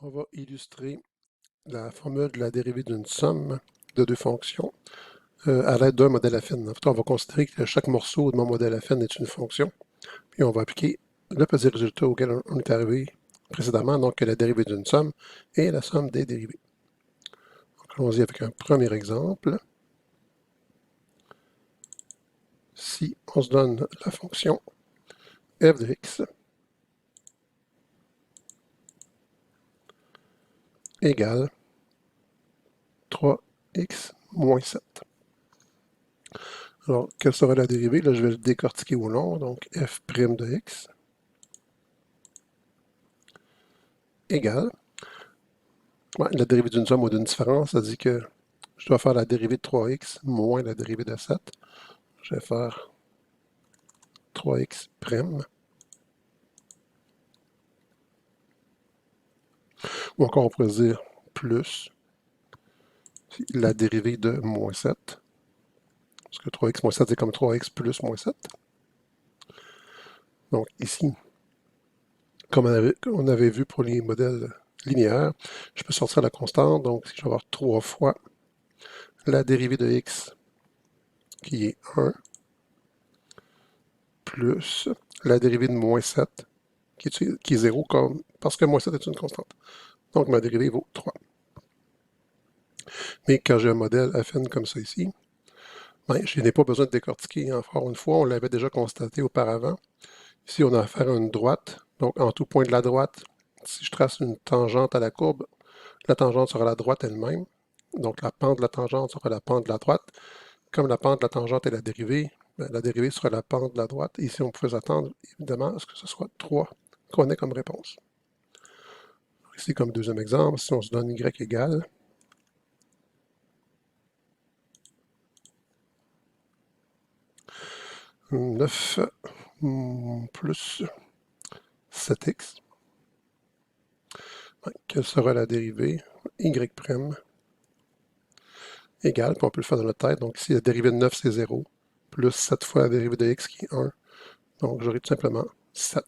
On va illustrer la formule de la dérivée d'une somme de deux fonctions à l'aide d'un modèle affine. En fait, on va considérer que chaque morceau de mon modèle affine est une fonction, puis on va appliquer le petit résultat auquel on est arrivé précédemment, donc la dérivée d'une somme et la somme des dérivées. Allons-y avec un premier exemple. Si on se donne la fonction f de x égale 3x moins 7. Alors, quelle sera la dérivée? Là, je vais le décortiquer au long. Donc, f' de x égale, la dérivée d'une somme ou d'une différence, ça dit que je dois faire la dérivée de 3x moins la dérivée de 7. Je vais faire 3x'. Ou encore, on pourrait dire plus la dérivée de moins 7. Parce que 3x moins 7, c'est comme 3x plus moins 7. Donc ici, comme on avait vu pour les modèles linéaires, je peux sortir la constante. Donc, si je vais avoir 3 fois la dérivée de x, qui est 1, plus la dérivée de moins 7, qui est 0, parce que moins 7 est une constante. Donc, ma dérivée vaut 3. Mais quand j'ai un modèle affine comme ça ici, ben, je n'ai pas besoin de décortiquer. Encore une fois, on l'avait déjà constaté auparavant. Ici, on a affaire à une droite. Donc, en tout point de la droite, si je trace une tangente à la courbe, la tangente sera la droite elle-même. Donc, la pente de la tangente sera la pente de la droite. Comme la pente de la tangente est la dérivée, ben, la dérivée sera la pente de la droite. Ici, on pouvait attendre, évidemment, à ce que ce soit 3 qu'on ait comme réponse. Ici, comme deuxième exemple, si on se donne y égale 9 plus 7x, quelle sera la dérivée? Y' égale, puis on peut le faire dans notre tête. Donc ici, la dérivée de 9, c'est 0, plus 7 fois la dérivée de x qui est 1. Donc j'aurai tout simplement 7.